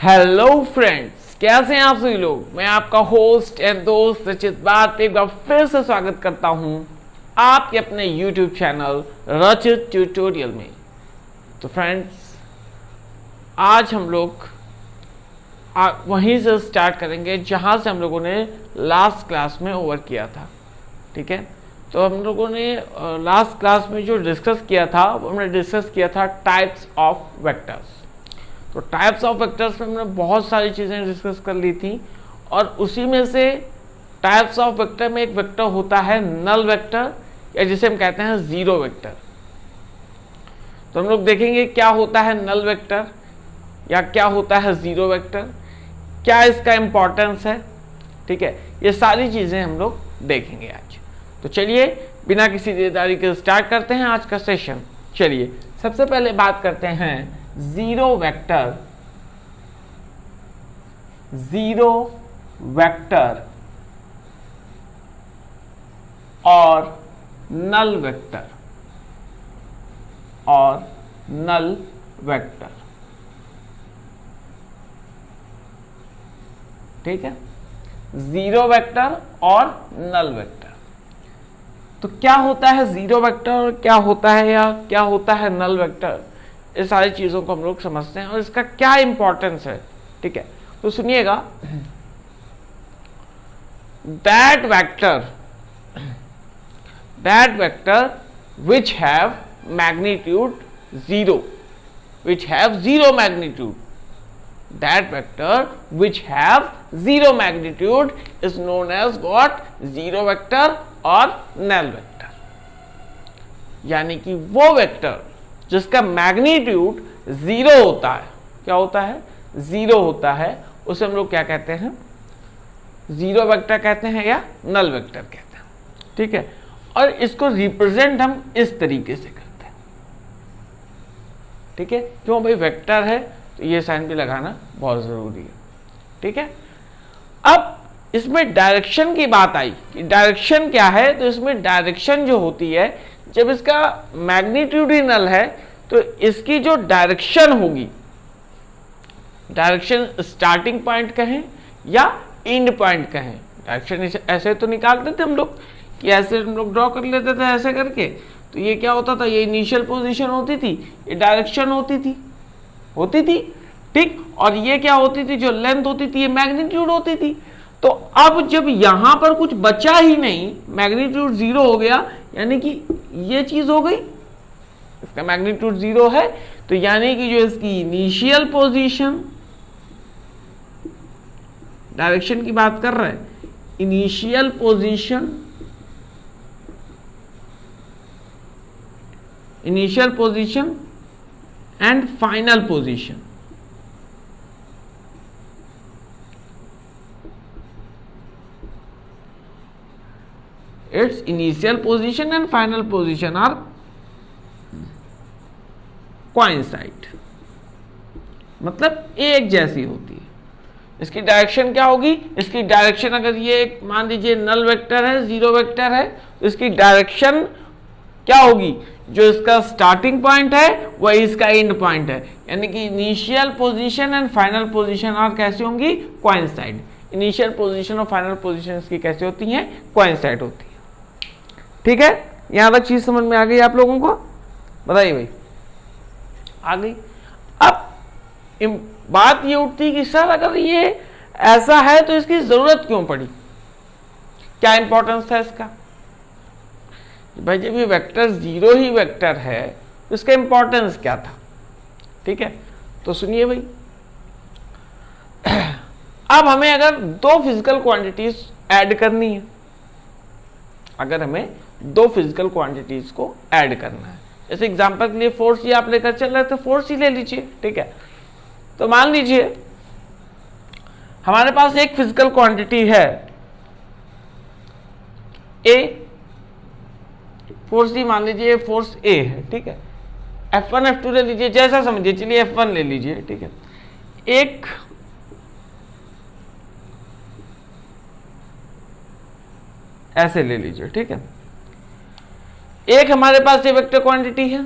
Hello friends, कैसे हैं आप सभी लोग। मैं आपका होस्ट एंड दोस्त रचित बात एक बार फिर से स्वागत करता हूं आपके अपने YouTube चैनल रचित ट्यूटोरियल में। तो फ्रेंड्स, आज हम लोग वहीं से स्टार्ट करेंगे जहां से हम लोगों ने लास्ट क्लास में ओवर किया था। ठीक है, तो हम लोगों ने लास्ट क्लास में जो डिस्कस किया था वो हमने डिस्कस किया था टाइप्स ऑफ वेक्टर्स। तो टाइप्स ऑफ वेक्टर्स में हमने बहुत सारी चीज़ें डिस्कस कर ली थी और उसी में से टाइप्स ऑफ वेक्टर में एक वेक्टर होता है नल वेक्टर, या जिसे हम कहते हैं जीरो वेक्टर। तो हम लोग देखेंगे क्या होता है नल वेक्टर या क्या होता है जीरो वेक्टर, क्या इसका इंपॉर्टेंस है। ठीक है, ये सारी चीज़ें हम लोग देखेंगे आज। तो चलिए बिना किसी देरी के स्टार्ट करते हैं आज का सेशन। चलिए सबसे पहले बात करते हैं जीरो वेक्टर और नल वेक्टर। ठीक है, जीरो वेक्टर और नल वेक्टर। तो क्या होता है जीरो वेक्टर और क्या होता है या क्या होता है नल वेक्टर, इस सारी चीज़ों को हम लोग समझते हैं और इसका क्या इंपॉर्टेंस है। ठीक है, तो सुनिएगा। That vector which have magnitude zero, that vector which have zero magnitude is known as what? Zero vector और null vector। यानी कि वो वेक्टर जिसका मैग्नीट्यूड जीरो होता है, क्या होता है? जीरो होता है, उसे हम लोग क्या कहते हैं? जीरो वेक्टर कहते हैं या नल वेक्टर कहते हैं। ठीक है, और इसको रिप्रेजेंट हम इस तरीके से करते हैं। ठीक है, क्यों भाई? वेक्टर है तो ये साइन भी लगाना बहुत जरूरी है। ठीक है, अब इसमें डायरेक्शन की बात आई कि डायरेक्शन क्या है। तो इसमें डायरेक्शन जो होती है, जब इसका मैग्नीट्यूड ही नल है तो इसकी जो डायरेक्शन होगी, डायरेक्शन स्टार्टिंग पॉइंट कहें या एंड पॉइंट कहें, डायरेक्शन ऐसे तो निकालते थे हम लोग कि ऐसे हम लोग ड्रॉ कर लेते थे ऐसे करके। तो ये क्या होता था? ये इनिशियल पोजीशन होती थी, ये डायरेक्शन होती थी। ठीक, और ये क्या होती थी? जो लेंथ होती थी, ये मैग्नीट्यूड होती थी। तो अब जब यहां पर कुछ बचा ही नहीं, मैग्नीट्यूड जीरो हो गया, यानी कि ये चीज हो गई, इसका मैग्नीट्यूड जीरो है, तो यानी कि जो इसकी इनिशियल पोजीशन, डायरेक्शन की बात कर रहे हैं, initial position and final position, its initial position and final position are coincide, मतलब एक जैसी होती है। इसकी डायरेक्शन क्या होगी? इसकी डायरेक्शन, अगर ये मान लीजिए नल वेक्टर है, जीरो वेक्टर है, तो इसकी डायरेक्शन क्या होगी? जो इसका स्टार्टिंग पॉइंट है वही इसका एंड पॉइंट है, यानी कि initial position and final position और कैसी होंगी? कोइंसाइड। इनिशियल पोजीशन और फाइनल पोजीशन इसकी कैसे होती हैं? कोइंसाइड होती है। ठीक है, यहां तक चीज समझ में आ गई आप लोगों को? बताइए भाई, आ गई? अब बात ये उठती कि सर अगर ये ऐसा है तो इसकी जरूरत क्यों पड़ी? क्या इंपॉर्टेंस था इसका? भाई जब ये वेक्टर जीरो ही वेक्टर है तो इसका इंपॉर्टेंस क्या था? ठीक है, तो सुनिए भाई। अब हमें अगर दो फिजिकल क्वांटिटीज ऐड करनी है, अगर हमें दो फिजिकल क्वांटिटीज को ऐड करना है, जैसे एग्जांपल के लिए फोर्स ही आप लेकर चल रहे थे, फोर्स ही ले लीजिए। ठीक है, तो मान लीजिए हमारे पास एक फिजिकल क्वांटिटी है ए, फोर्स ही मान लीजिए फोर्स ए है। ठीक है, F1 F2 ले लीजिए, जैसा समझिए, चलिए F1 ले लीजिए। ठीक है, एक ऐसे ले लीजिए। ठीक है, एक हमारे पास ये वेक्टर क्वांटिटी है,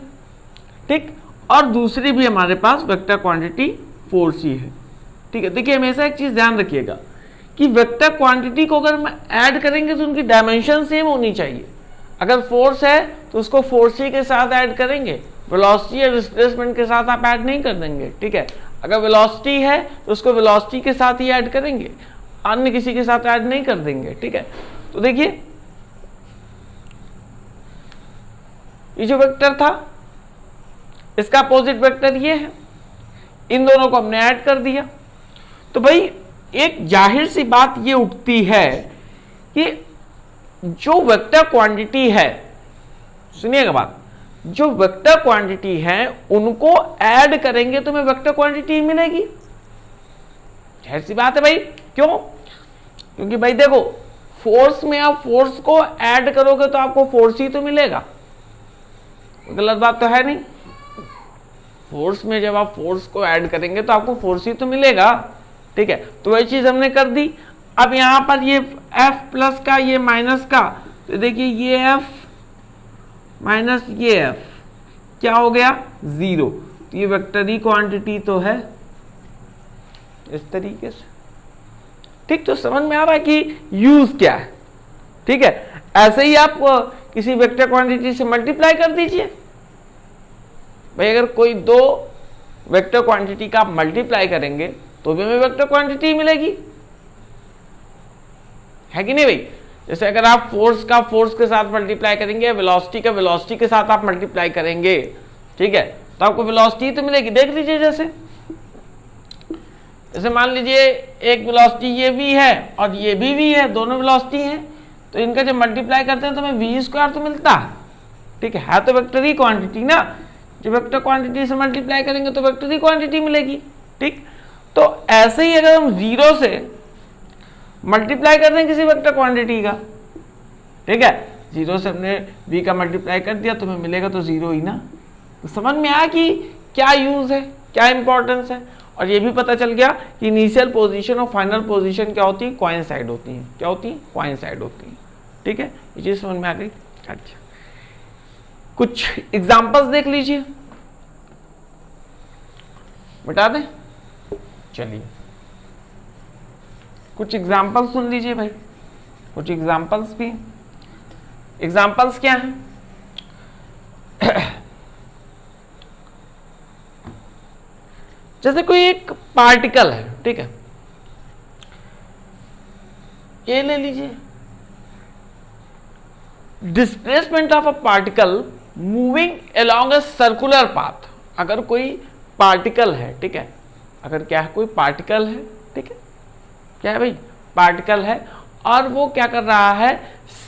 ठीक, और दूसरी भी हमारे पास वेक्टर क्वांटिटी फोर्स ही है। ठीक है। देखिए हमेशा एक चीज ध्यान रखिएगा कि वेक्टर क्वांटिटी को अगर हम ऐड करेंगे तो उनकी डायमेंशन सेम होनी चाहिए। अगर फोर्स है तो उसको फोर्स ही के साथ ऐड करेंगे, वेलोसिटी या डिस्प्लेसमेंट के साथ आप ऐड नहीं कर देंगे, ठीक है। अगर वेलोसिटी है तो उसको वेलोसिटी के साथ ही ऐड करेंगे, अन्य किसी के साथ ऐड नहीं कर देंगे, ठीक है। तो देखिए ये जो वेक्टर था इसका अपोजिट वेक्टर ये है, इन दोनों को हमने ऐड कर दिया। तो भाई एक जाहिर सी बात ये उठती है कि जो वेक्टर क्वांटिटी है, सुनिएगा बात, जो वेक्टर क्वांटिटी है उनको ऐड करेंगे तो हमें वेक्टर क्वांटिटी मिलेगी। जाहिर सी बात है भाई, क्यों? क्योंकि भाई देखो फोर्स में आप फोर्स को ऐड करोगे तो आपको फोर्स ही तो मिलेगा, गलत बात तो है नहीं। फोर्स में जब आप फोर्स को ऐड करेंगे तो आपको फोर्स ही तो मिलेगा, ठीक है। तो वही चीज हमने कर दी। अब यहां पर ये F प्लस का ये माइनस का, तो देखिए ये F माइनस ये F क्या हो गया 0। तो ये वेक्टरी क्वांटिटी तो है इस तरीके से, ठीक। तो समझ में आ रहा है कि यूज क्या है, ठीक है। ऐसे ही आप किसी वेक्टर क्वांटिटी से मल्टीप्लाई कर दीजिए। भाई अगर कोई दो वेक्टर क्वांटिटी का आप मल्टीप्लाई करेंगे तो भी हमें वेक्टर क्वांटिटी मिलेगी, है कि नहीं भाई। जैसे अगर आप फोर्स का फोर्स के साथ मल्टीप्लाई करेंगे, वेलोसिटी का वेलोसिटी के साथ आप मल्टीप्लाई करेंगे, ठीक है, तो आपको वेलोसिटी तो मिलेगी। देख लीजिए जैसे मान लीजिए एक वेलोसिटी ये भी है और ये भी है, दोनों वेलोसिटी हैं, तो इनका जब मल्टीप्लाई करते हैं तो हमें v स्क्वायर तो मिलता है, ठीक है तो वेक्टर ही क्वांटिटी ना। जब वेक्टर क्वांटिटी से मल्टीप्लाई करेंगे तो वेक्टर ही क्वांटिटी मिलेगी, ठीक। तो ऐसे ही अगर हम 0 से मल्टीप्लाई कर दें किसी वेक्टर क्वांटिटी का, ठीक है, 0 से हमने v का मल्टीप्लाई कर दिया तो हमें मिलेगा तो 0 ही ना। तो समझ में आया कि क्या यूज है, क्या इंपॉर्टेंस है। और ये भी पता चल गया कि इनिशियल पोजीशन और फाइनल पोजीशन क्या होती है, कोइंसाइड होती है। क्या होती है? कोइंसाइड होती है, ठीक है। ये चीज समझ में आ गई। अच्छा कुछ एग्जांपल्स देख लीजिए, बता दें, चलिए कुछ एग्जांपल्स सुन लीजिए भाई, कुछ एग्जांपल्स भी। एग्जांपल्स क्या हैं? जैसे कोई एक पार्टिकल है, ठीक है, ये ले लीजिए, displacement of a particle moving along a circular path. अगर कोई पार्टिकल है, ठीक है, अगर क्या है कोई पार्टिकल है, ठीक है, क्या है भाई पार्टिकल है और वो क्या कर रहा है,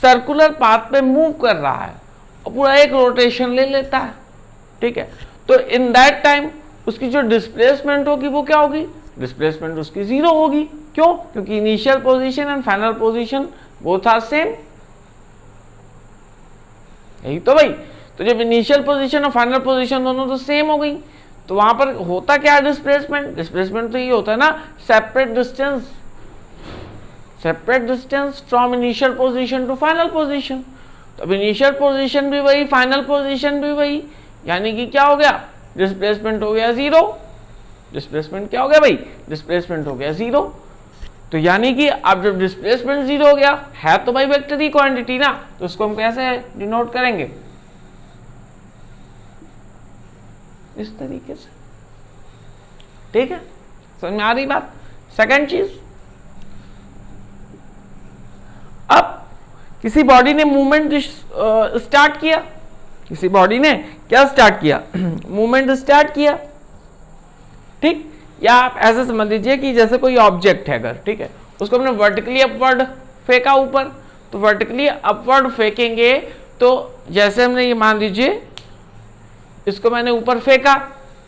सर्कुलर पाथ पे मूव कर रहा है और पूरा एक रोटेशन ले लेता है, ठीक है। तो इन दैट टाइम उसकी जो डिस्प्लेसमेंट होगी वो क्या होगी, डिस्प्लेसमेंट उसकी 0 होगी। क्यों? क्योंकि initial position and final position both are same, यही तो भाई। तो जब इनिशियल पोजीशन और फाइनल पोजीशन दोनों तो सेम हो गई तो वहां पर होता क्या है डिस्प्लेसमेंट, डिस्प्लेसमेंट तो ये होता है ना separate distance from initial position to final position. तो अब इनिशियल पोजीशन भी वही, फाइनल पोजीशन भी वही, यानी कि क्या हो गया, डिस्प्लेसमेंट हो गया 0। डिस्प्लेसमेंट क्या हो गया भाई, डिस्प्लेसमेंट हो गया 0। तो यानी कि अब जब डिस्प्लेसमेंट 0 हो गया है तो भाई वेक्टर की क्वांटिटी ना, तो उसको हम कैसे डिनोट करेंगे, इस तरीके से, ठीक है। समझ में आ रही बात। सेकंड चीज, अब किसी बॉडी ने मूवमेंट स्टार्ट किया, किसी बॉडी ने क्या स्टार्ट किया, मूवमेंट स्टार्ट किया, ठीक। या आप ऐसे समझ लीजिए कि जैसे कोई ऑब्जेक्ट है अगर, ठीक है, उसको हमने वर्टिकली अपवर्ड फेंका ऊपर, तो वर्टिकली अपवर्ड फेंकेंगे तो जैसे हमने ये मान लीजिए इसको मैंने ऊपर फेंका,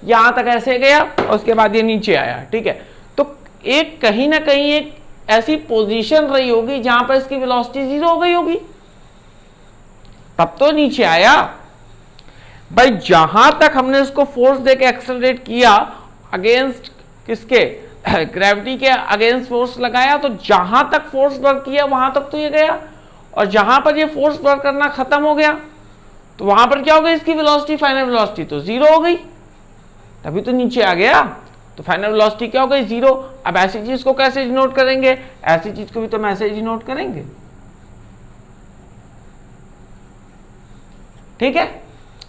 यहां तक ऐसे गया और उसके बाद ये नीचे आया, ठीक है। तो एक कहीं ना कहीं एक ऐसी पोजीशन रही होगी जहां पर इसकी वेलोसिटी 0 हो गई होगी, तब तो नीचे आया। भाई जहां तक हमने इसको फोर्स देके एक्सेलरेट किया अगेंस्ट किसके, ग्रेविटी के अगेंस्ट फोर्स लगाया, तो जहां तक फोर्स वर्क किया वहां तक तो ये गया, और जहां पर ये फोर्स वर्क करना खत्म हो गया तो वहां पर क्या हो गई, इसकी वेलोसिटी फाइनल वेलोसिटी तो 0 हो गई, तभी तो नीचे आ गया। तो फाइनल वेलोसिटी क्या हो गई, 0। अब ऐसी चीज को कैसे डिनोट करेंगे, ऐसी चीज को भी तो हम ऐसे डिनोट करेंगे, ठीक है।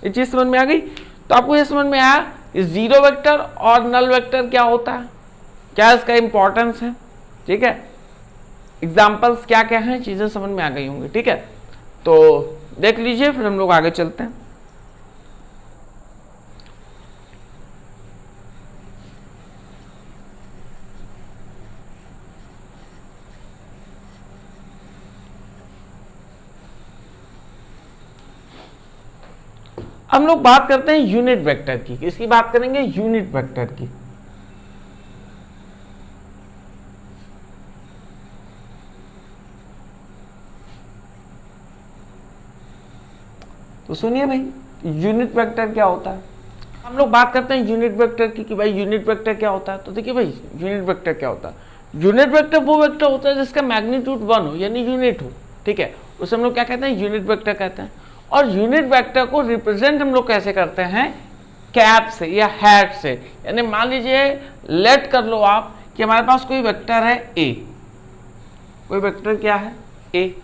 ये चीज समझ में आ गई। तो आपको ये समझ में आया कि जीरो वेक्टर और नल वेक्टर क्या होता है, क्या इसका इंपॉर्टेंस है, ठीक है। एग्जाम्पल्स क्या क्या हैं, चीजें समझ में आ गई होंगी, ठीक है। तो देख लीजिए, फिर हम लोग आगे चलते हैं। हम लोग बात करते हैं यूनिट वेक्टर की। किसकी बात करेंगे, यूनिट वेक्टर की। तो सुनिए भाई, यूनिट वेक्टर क्या होता है। हम लोग बात करते हैं यूनिट वेक्टर की कि भाई यूनिट वेक्टर क्या होता है। तो देखिए भाई, यूनिट वेक्टर क्या होता है। यूनिट वेक्टर वो वेक्टर होता है जिसका मैग्नीट्यूड 1 हो, यानी यूनिट हो, ठीक है। उसे हम लोग क्या कहते हैं, यूनिट वेक्टर कहते हैं। और यूनिट वेक्टर को रिप्रेजेंट हम लोग कैसे करते हैं, कैप से या हैट से। यानी मान लीजिए, लेट कर लो आप कि हमारे पास कोई वेक्टर है ए, कोई वेक्टर क्या है, ए,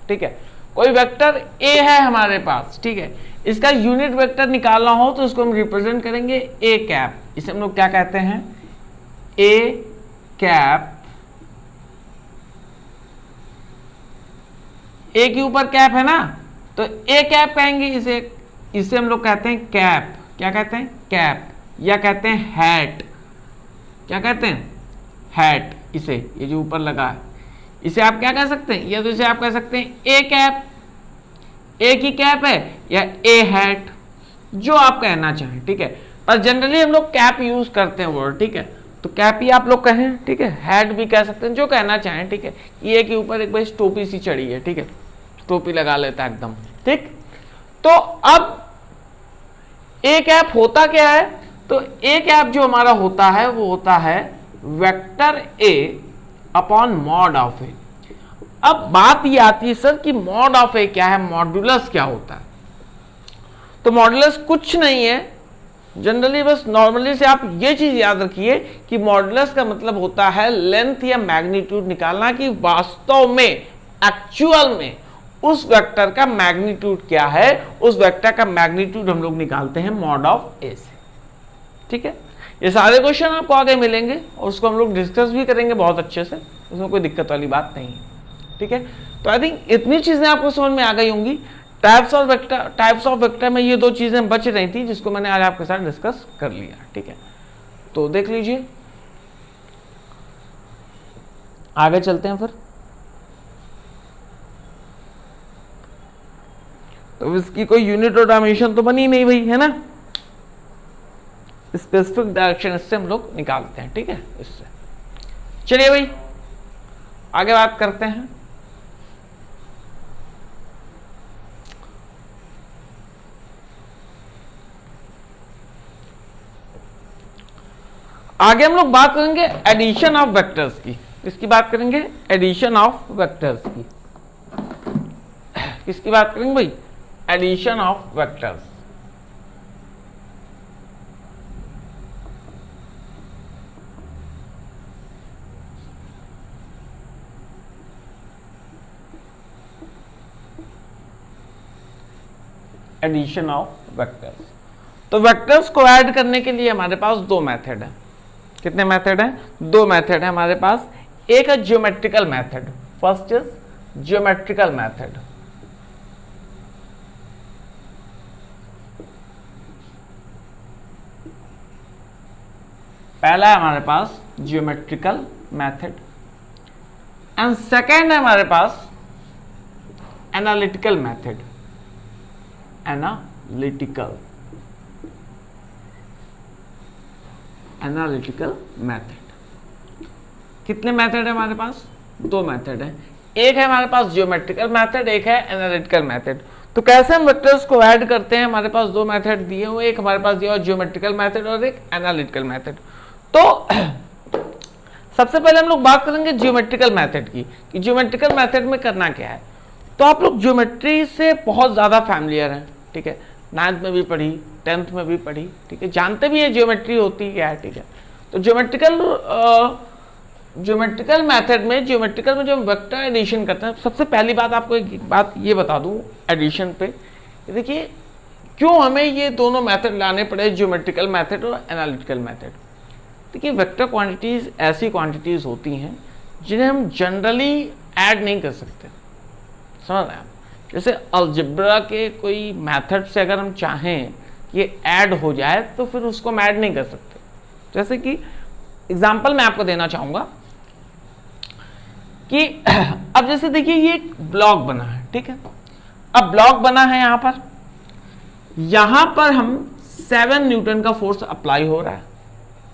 ठीक है। कोई वेक्टर ए है हमारे पास, ठीक है। इसका यूनिट वेक्टर निकालना हो तो इसको हम रिप्रेजेंट करेंगे ए कैप। इसे हम लोग क्या कहते हैं, ए कैप। ए के ऊपर कैप है ना, तो ए कैप कहेंगे इसे। इसे हम लोग कहते हैं कैप। क्या कहते हैं, कैप, या कहते हैं हैट। क्या कहते हैं, हैट। इसे, ये जो ऊपर लगा है, इसे आप क्या कह सकते हैं, या तो इसे आप कह सकते हैं ए कैप, ए की कैप है, या ए हैट, जो आप कहना चाहें, ठीक है। पर जनरली हम लोग कैप यूज करते हैं वर्ड, ठीक है। तो कैप ही आप लोग कहें, ठीक है। हैट भी कह सकते हैं, जो कहना चाहें, ठीक है। ए के ऊपर एक बार टोपी सी चढ़ी है, ठीक है, टोपी लगा लेता है एकदम, ठीक। तो अब ए कैप होता क्या है, तो ए कैप जो हमारा होता है वो होता है vector A upon mod of A. अब बात ये आती है सर कि मॉड ऑफ ए क्या है, मॉड्यूलस क्या होता है। तो मॉड्यूलस कुछ नहीं है जनरली, बस नॉर्मली से आप ये चीज याद रखिए कि मॉड्यूलस का मतलब होता है लेंथ या मैग्नीट्यूड निकालना, कि वास्तव में एक्चुअल में उस वेक्टर का मैग्नीट्यूड क्या है। उस वेक्टर का मैग्नीट्यूड हम लोग निकालते हैं मॉड ऑफ ए से, ठीक है। ये सारे क्वेश्चन आपको आगे मिलेंगे और उसको हम लोग डिस्कस भी करेंगे बहुत अच्छे से, उसमें कोई दिक्कत वाली बात नहीं है, ठीक है। तो आई थिंक इतनी चीजें आपको समझ में आ गई होंगी। टाइप्स ऑफ वेक्टर में ये दो चीजें बच रही थी जिसको मैंने आज आपके साथ डिस्कस कर लिया, ठीक है। तो देख लीजिए, आगे चलते हैं फिर। तो इसकी कोई यूनिट और डायमेंशन तो बनी नहीं भाई, है ना। स्पेसिफिक डायरेक्शन इससे हम लोग निकालते हैं, ठीक है, इससे। चलिए भाई आगे बात करते हैं। आगे हम लोग बात करेंगे एडिशन ऑफ वेक्टर्स की। किसकी बात करेंगे, एडिशन ऑफ वेक्टर्स की। किसकी बात करेंगे भाई, addition of vectors. Addition of vectors. तो वेक्टर्स को ऐड करने के लिए हमारे पास दो मेथड है। कितने मेथड हैं, दो मेथड है हमारे पास। एक है geometrical method, first is geometrical method. पहला है हमारे पास ज्योमेट्रिकल मेथड, एंड सेकेंड है हमारे पास एनालिटिकल मेथड। Analytical method. कितने मेथड है हमारे पास, दो मेथड है। एक है हमारे पास ज्योमेट्रिकल मेथड, एक है एनालिटिकल मेथड। तो कैसे हम वेक्टर्स को ऐड करते हैं, हमारे पास दो मेथड दिए हुए, एक हमारे पास दिया हुआ ज्योमेट्रिकल मेथड और एक एनालिटिकल मेथड। तो सबसे पहले हम लोग बात करेंगे ज्योमेट्रिकल मेथड की, कि ज्योमेट्रिकल मेथड में करना क्या है। तो आप लोग ज्योमेट्री से बहुत ज्यादा फैमिलियर हैं, ठीक है, 9th में भी पढ़ी, 10th में भी पढ़ी, ठीक है, जानते भी है ज्योमेट्री होती क्या है, ठीक है। तो ज्योमेट्रिकल मेथड में जो वेक्टर एडिशन करते हैं, सबसे पहली बात आपको एक बात ये बता दूं एडिशन पे, देखिए क्यों हमें ये दोनों मेथड लाने पड़े, ज्योमेट्रिकल मेथड और एनालिटिकल मेथड। देखिए वेक्टर क्वांटिटीज ऐसी क्वांटिटीज होती हैं जिन्हें हम जनरली ऐड नहीं कर सकते, समझ रहे हैं आप। जैसे अलजेब्रा के कोई मेथड से अगर हम चाहें ये ऐड हो जाए तो फिर उसको हम ऐड नहीं कर सकते। जैसे कि एग्जांपल मैं आपको देना चाहूंगा कि अब जैसे देखिए ये एक ब्लॉक बना है, ठीक है। अब ब्लॉक बना है, यहां पर हम 7 न्यूटन का फोर्स अप्लाई हो रहा है,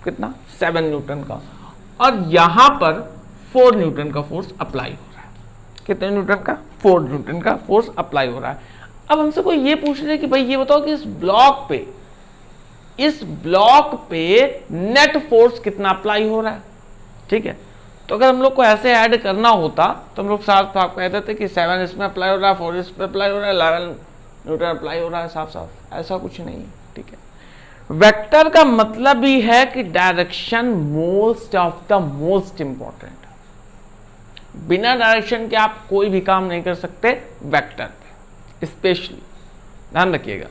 कितना 7 न्यूटन का, और यहां पर 4 न्यूटन का फोर्स अप्लाई हो रहा है। कितने न्यूटन का? 4 न्यूटन का फोर्स अप्लाई हो रहा है। अब हमसे कोई ये पूछ रहे कि भाई ये बताओ कि इस ब्लॉक पे नेट फोर्स कितना अप्लाई हो रहा है, ठीक है। तो अगर हम लोग को ऐसे ऐड करना होता तो हम लोग साफ साफ कहते थे कि 7 इसमें अप्लाई हो रहा है, 4 इस पे अप्लाई हो रहा है, 11 न्यूटन अप्लाई हो रहा है, साफ साफ। ऐसा कुछ नहीं है, ठीक है। वेक्टर का मतलब ही है कि डायरेक्शन मोस्ट इंपॉर्टेंट। बिना डायरेक्शन के आप कोई भी काम नहीं कर सकते वेक्टर पे, स्पेशली ध्यान रखिएगा,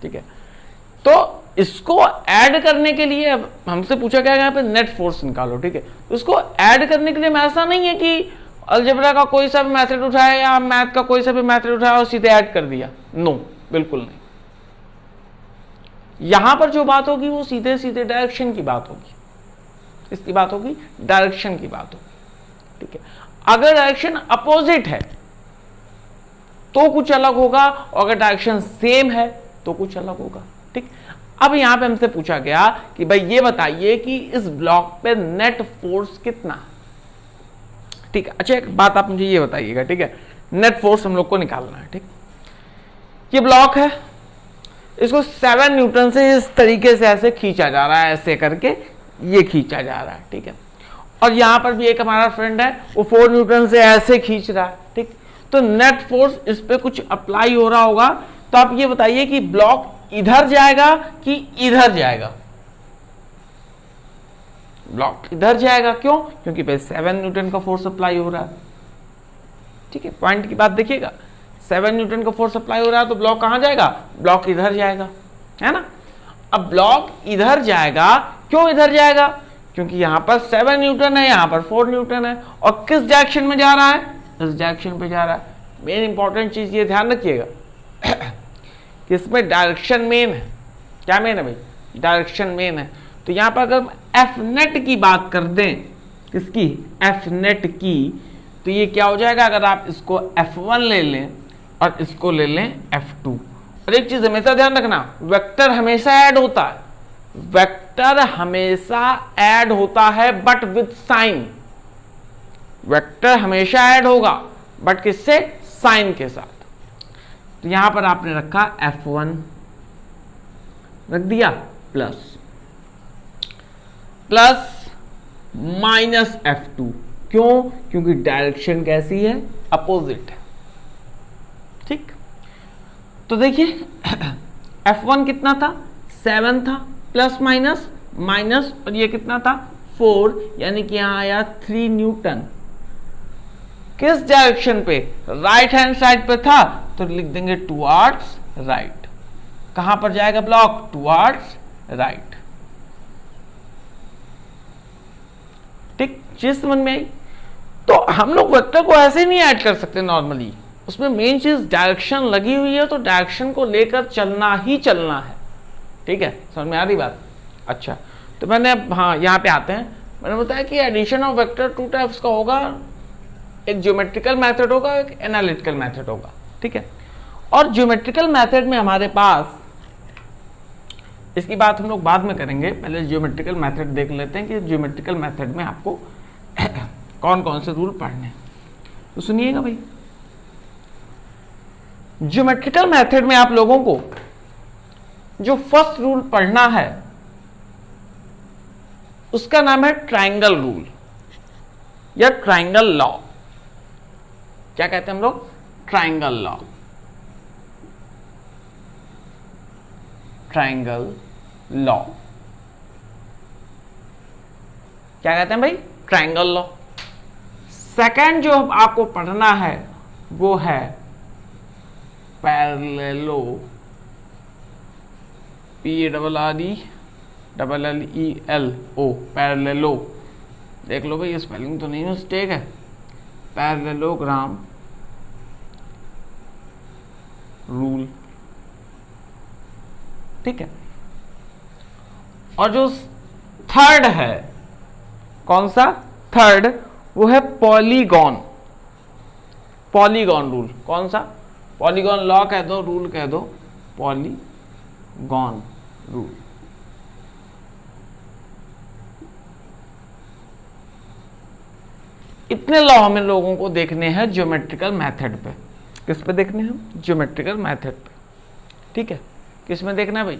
ठीक है। तो इसको ऐड करने के लिए हमसे पूछा गया यहाँ पे नेट फोर्स निकालो, ठीक है। तो इसको ऐड करने के लिए मैं ऐसा नहीं है कि अलजेब्रा का कोई सा भी मेथड उठाया या मैथ का कोई सा भी मेथड उठाया और सीधे ऐड कर दिया, नो, बिल्कुल नहीं। यहां पर जो बात होगी वो सीधे सीधे डायरेक्शन की बात होगी, इसकी बात होगी, डायरेक्शन की बात होगी, ठीक है। अगर डायरेक्शन अपोजिट है तो कुछ अलग होगा, और अगर डायरेक्शन सेम है तो कुछ अलग होगा, ठीक। अब यहां पे हमसे पूछा गया कि भाई ये बताइए कि इस ब्लॉक पे नेट फोर्स कितना, ठीक है। अच्छा एक बात आप मुझे ये बताइएगा, ठीक है, नेट फोर्स हम लोग को निकालना है, ठीक। ये ब्लॉक है, इसको 7 न्यूटन से इस तरीके से ऐसे खींचा जा रहा है, ऐसे करके ये खींचा जा रहा है, ठीक है। और यहां पर भी एक हमारा फ्रेंड है, वो 4 न्यूटन से ऐसे खींच रहा है, ठीक। तो नेट फोर्स इस पे कुछ अप्लाई हो रहा होगा। तो आप ये बताइए कि ब्लॉक इधर जाएगा कि इधर जाएगा? ब्लॉक इधर जाएगा, क्यों? क्योंकि भाई 7 न्यूटन का फोर्स अप्लाई हो रहा है, ठीक है। पॉइंट की बात देखिएगा, 7 न्यूटन का फोर्स अप्लाई हो रहा है तो ब्लॉक कहां जाएगा? ब्लॉक इधर जाएगा, है ना। अब ब्लॉक इधर जाएगा, क्यों इधर जाएगा? क्योंकि यहां पर 7 न्यूटन है, यहां पर 4 न्यूटन है, और किस डायरेक्शन में जा रहा है? इस डायरेक्शन पे जा रहा है। मेन इंपॉर्टेंट चीज ये ध्यान रखिएगा कि इसमें डायरेक्शन मेन है। क्या मेन है भाई? डायरेक्शन मेन है। तो यहां पर अगर हम एफ नेट की बात कर दें, किसकी? एफ नेट की, तो ये क्या हो जाएगा? अगर आप इसको F1 ले लें और इसको ले लें F2। और एक चीज हमेशा ध्यान रखना, वेक्टर हमेशा ऐड होता है, वेक्टर हमेशा ऐड होता है बट विद साइन। वेक्टर हमेशा ऐड होगा बट किससे? साइन के साथ। तो यहां पर आपने रखा F1 रख दिया प्लस माइनस F2। क्यों? क्योंकि डायरेक्शन कैसी है? अपोजिट है, ठीक। तो देखिए F1 कितना था? 7 था, प्लस माइनस माइनस, और ये कितना था? 4, यानी कि यहां आया 3 न्यूटन। किस डायरेक्शन पे? राइट हैंड साइड पे था, तो लिख देंगे टुवर्ड्स राइट। कहां पर जाएगा ब्लॉक? टुवर्ड्स राइट, ठीक। चीज समझ में आई? तो हम लोग वेक्टर को ऐसे नहीं ऐड कर सकते नॉर्मली, उसमें मेन चीज डायरेक्शन लगी हुई है, तो डायरेक्शन को लेकर चलना ही चलना है, ठीक है। समझ में आ रही बात? अच्छा, तो मैंने हाँ यहाँ पे आते हैं। मैंने बताया कि एडिशन ऑफ वेक्टर 2 टाइप्स का होगा, एक ज्योमेट्रिकल मेथड होगा, एक एनालिटिकल मेथड होगा, ठीक है। और ज्योमेट्रिकल मेथड में हमारे पास, इसकी बात हम लोग बाद में करेंगे, पहले ज्योमेट्रिकल मेथड देख लेते हैं कि ज्योमेट्रिकल मेथड में आपको कौन कौन से रूल पढ़ने हैं। तो सुनिएगा भाई, ज्योमेट्रिकल मेथड में आप लोगों को जो फर्स्ट रूल पढ़ना है उसका नाम है ट्रायंगल रूल या ट्रायंगल लॉ। क्या कहते हैं हम लोग? Triangle law, triangle law. क्या कहते हैं भाई, ट्रायंगल लॉ। सेकंड जो आपको पढ़ना है वो है पैरेललो, PRRELLEO, पैरेललो। देख लो भाई, ये स्पेलिंग तो नहीं मिस्टेक है, पैरेललोग्राम रूल, ठीक है। और जो थर्ड है, कौन सा थर्ड, वो है पॉलीगॉन, पॉलीगॉन रूल। कौन सा, पॉलीगॉन लॉ कह दो, रूल कह दो, पॉलीगॉन रूल। इतने लॉ हमें लोगों को देखने हैं ज्योमेट्रिकल मेथड पे। किस पे देखने हैं, ज्योमेट्रिकल मेथड पे, ठीक है। किस में देखना है भाई,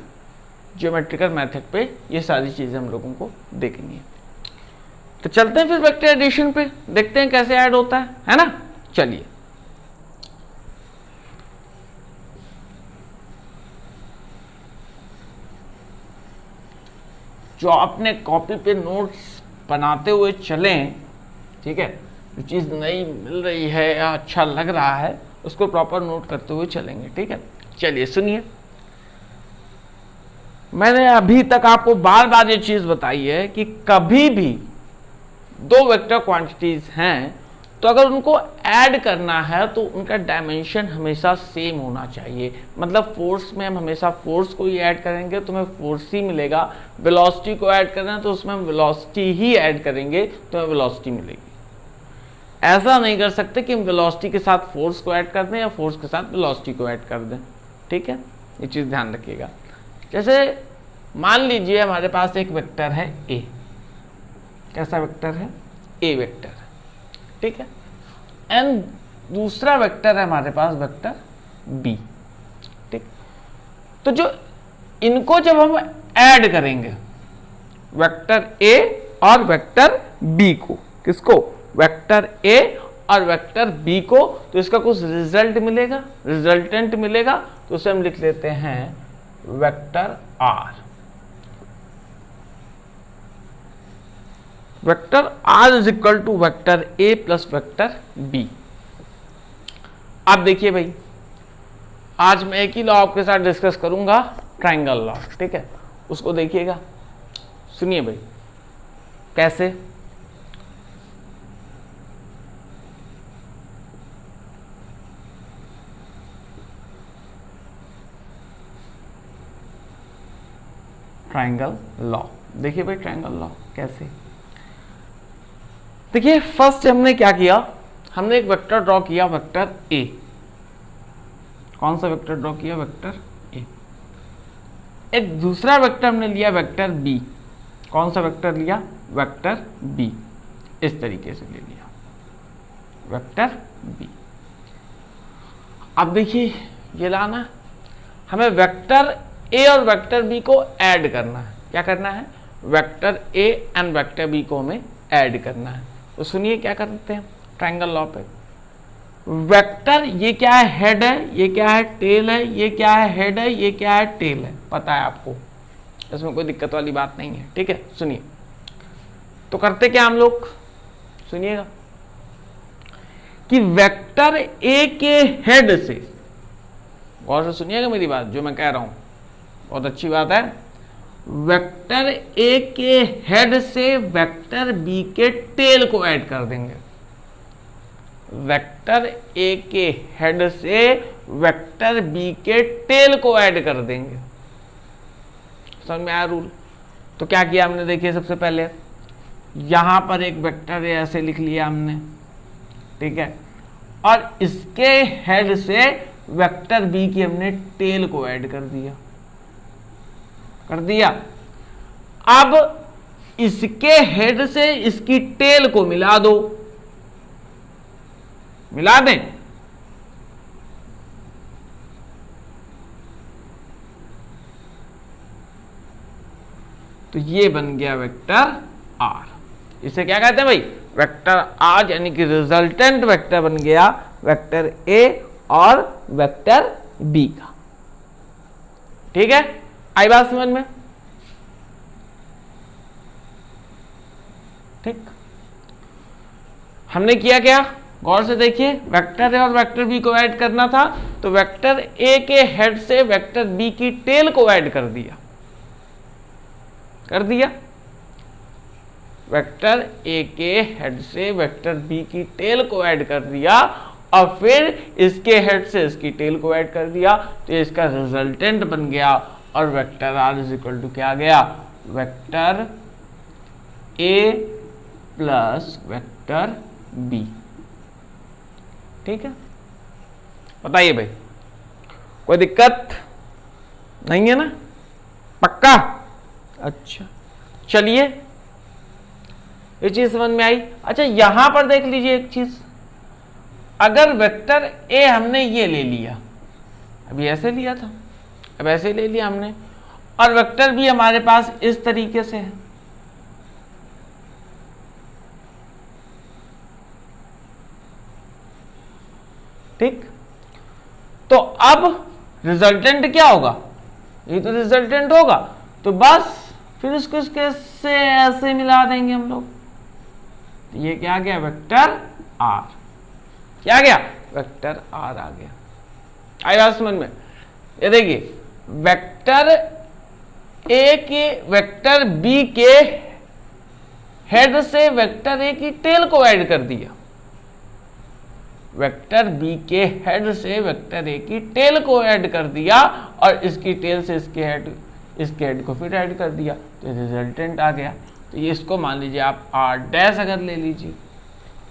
ज्योमेट्रिकल मेथड पे ये सारी चीजें हम लोगों को देखनी है। तो चलते हैं फिर वेक्टर एडिशन पे, देखते हैं कैसे ऐड होता है ना। चलिए, जो अपने कॉपी पे नोट्स बनाते हुए चलें, ठीक है, जो चीज़ नई मिल रही है या अच्छा लग रहा है उसको प्रॉपर नोट करते हुए चलेंगे, ठीक है। चलिए सुनिए, मैंने अभी तक आपको बार बार ये चीज़ बताई है कि कभी भी दो वेक्टर क्वांटिटीज हैं तो अगर उनको ऐड करना है तो उनका डायमेंशन हमेशा सेम होना चाहिए। मतलब फोर्स में हम हमेशा फोर्स को ही ऐड करेंगे तो हमें फोर्स ही मिलेगा, वेलोसिटी को ऐड करना है तो उसमें हम वेलोसिटी ही ऐड करेंगे तो हमें वेलोसिटी मिलेगी। ऐसा नहीं कर सकते कि हम वेलोसिटी के साथ फोर्स को ऐड कर दें या फोर्स के साथ वेलोसिटी को ऐड कर दें, ठीक है, ये चीज़ ध्यान रखिएगा। जैसे मान लीजिए हमारे पास एक वेक्टर है ए, कैसा वेक्टर है, ए वेक्टर, ठीक है, एंड दूसरा वेक्टर है हमारे पास वेक्टर बी, ठीक। तो जो इनको जब हम ऐड करेंगे वेक्टर ए और वेक्टर बी को, किसको, वेक्टर ए और वेक्टर बी को, तो इसका कुछ रिजल्ट मिलेगा, रिजल्टेंट मिलेगा, तो उसे हम लिख लेते हैं vector R. Vector R is equal to vector A plus vector B. अब देखिए भाई, आज मैं एक ही लॉ आपके साथ डिस्कस करूंगा, ट्रायंगल लॉ, ठीक है, उसको देखिएगा। सुनिए भाई, कैसे, ट्रायंगल लॉ। देखिए भाई ट्रायंगल लॉ कैसे, देखिए फर्स्ट हमने क्या किया, हमने एक वेक्टर ड्रॉ किया, वेक्टर ए। कौन सा वेक्टर ड्रॉ किया, वेक्टर ए। एक दूसरा वेक्टर हमने लिया वेक्टर बी। कौन सा वेक्टर लिया, वेक्टर बी। इस तरीके से ले लिया वेक्टर बी। अब देखिए ये लाना, हमें वेक्टर ए और वेक्टर बी को ऐड करना है। क्या करना है, vector A and vector B को हमें ऐड करना है। तो सुनिए क्या करते हैं ट्रायंगल लॉ पे, वेक्टर ये क्या है, हेड है, ये क्या है, टेल है, ये क्या है, हेड है, ये क्या है, टेल है, पता है आपको, इसमें कोई दिक्कत वाली बात नहीं है, ठीक है। सुनिए तो करते क्या हम लोग, सुनिएगा कि वेक्टर ए के हेड से, गौर से सुनिएगा मेरी बात जो मैं कह रहा हूं, बहुत अच्छी बात है, वेक्टर ए के हेड से वेक्टर बी के टेल को ऐड कर देंगे। वेक्टर ए के हेड से वेक्टर बी के टेल को ऐड कर देंगे। समझ में आया रूल। तो क्या किया हमने, देखिए सबसे पहले यहां पर एक वेक्टर ए ऐसे लिख लिया हमने, ठीक है, और इसके हेड से वेक्टर बी की हमने टेल को ऐड कर दिया, कर दिया। अब इसके हेड से इसकी टेल को मिला दो, मिला दें, तो ये बन गया वेक्टर आर। इसे क्या कहते हैं भाई, वेक्टर आर, यानी कि रिजल्टेंट वेक्टर बन गया वेक्टर ए और वेक्टर बी का। ठीक है, आई बात समझ में। ठीक, हमने किया क्या, गौर से देखिए, वेक्टर ए और वेक्टर बी को ऐड करना था, तो वेक्टर ए के हेड से वेक्टर बी की टेल को ऐड कर दिया, वेक्टर ए के हेड से वेक्टर बी की टेल को ऐड कर दिया, और फिर इसके हेड से इसकी टेल को ऐड कर दिया, तो इसका रिजल्टेंट बन गया, और vector R is equal to क्या आ गया, vector A plus vector B. ठीक है, बताइए भाई, कोई दिक्कत नहीं है ना, पक्का? अच्छा, चलिए, ये चीज समझ में आई। अच्छा, यहां पर देख लीजिए एक चीज, अगर वेक्टर ए हमने ये ले लिया, अभी ऐसे लिया था, अब ऐसे ले लिया हमने, और वेक्टर बी हमारे पास इस तरीके से है, ठीक, तो अब रिजल्टेंट क्या होगा, ये तो रिजल्टेंट होगा, तो बस फिर इसको इसके से ऐसे मिला देंगे हम लोग, तो ये क्या आ गया, वेक्टर आर, क्या आ गया, वेक्टर आर आ गया। आई बात समझ में? ये देखिए, वेक्टर ए के वेक्टर बी के हेड से वेक्टर ए की टेल को ऐड कर दिया, वेक्टर बी के हेड से वेक्टर ए की टेल को ऐड कर दिया, और इसकी टेल से इसके हेड को फिर ऐड कर दिया, तो रिजल्टेंट आ गया। तो ये इसको मान लीजिए आप आर डैश अगर ले लीजिए,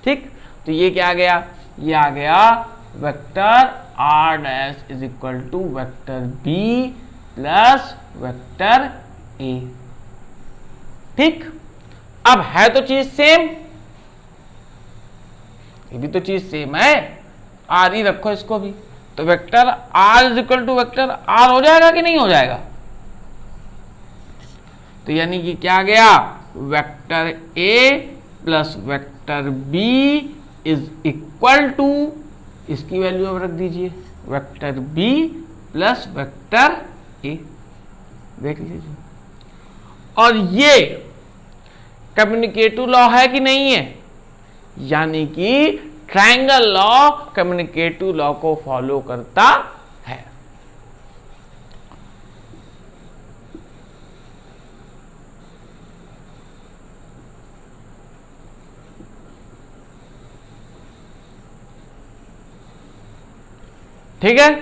ठीक, तो ये क्या आ गया, ये आ गया vector R dash is equal to vector B plus vector A. ठीक, अब है तो चीज सेम, ये भी तो चीज सेम है, आर ही रखो इसको भी, तो vector R is equal to vector R हो जाएगा कि नहीं हो जाएगा, तो यानी कि क्या आ गया, vector A plus vector B is equal to, इसकी वैल्यू अब रख दीजिए, vector B plus vector A, देख लीजिए। और ये कम्युनिकेटिव लॉ है कि नहीं है, यानी कि ट्रायंगल लॉ कम्युनिकेटिव लॉ को फॉलो करता है। ठीक है,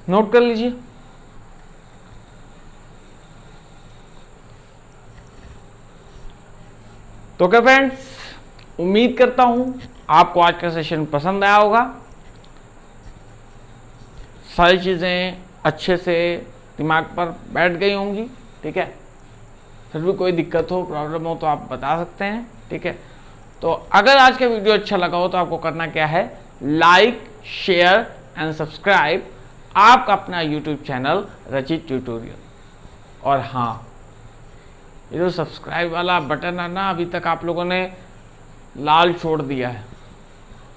नोट कर लीजिए। तो क्या फ्रेंड्स, उम्मीद करता हूं आपको आज का सेशन पसंद आया होगा, सारी चीजें अच्छे से दिमाग पर बैठ गई होंगी। ठीक है, फिर भी कोई दिक्कत हो, प्रॉब्लम हो तो आप बता सकते हैं। ठीक है, तो अगर आज का वीडियो अच्छा लगा हो तो आपको करना क्या है, लाइक, शेयर एंड सब्सक्राइब आपका अपना यूट्यूब चैनल रचित ट्यूटोरियल। और हाँ, ये जो सब्सक्राइब वाला बटन है ना, अभी तक आप लोगों ने लाल छोड़ दिया है,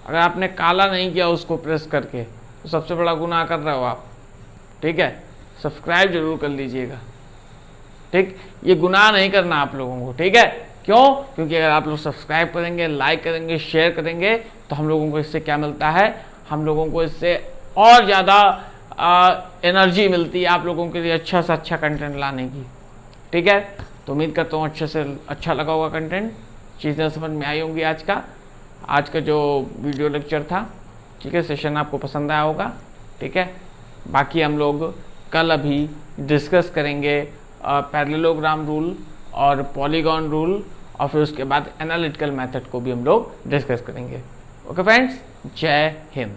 अगर आपने काला नहीं किया उसको प्रेस करके, तो सबसे बड़ा गुनाह कर रहे हो आप। ठीक है, सब्सक्राइब जरूर कर लीजिएगा। ठीक, ये गुनाह नहीं करना आप लोगों को। ठीक है, क्यों? क्योंकि अगर आप लोग सब्सक्राइब करेंगे, लाइक करेंगे, शेयर करेंगे, तो हम लोगों को इससे क्या मिलता है, हम लोगों को इससे और ज़्यादा एनर्जी मिलती है आप लोगों के लिए अच्छा से अच्छा कंटेंट लाने की। ठीक है, तो उम्मीद करता हूँ अच्छे से अच्छा लगा होगा कंटेंट, चीज़ें समझ में आई होंगी आज का जो वीडियो लेक्चर था। ठीक है, सेशन आपको पसंद आया होगा। ठीक है, बाकी हम लोग कल अभी डिस्कस करेंगे पैरेललोग्राम रूल और पॉलीगॉन रूल, और फिर उसके बाद एनालिटिकल मेथड को भी हम लोग डिस्कस करेंगे। ओके फ्रेंड्स, जय हिंद।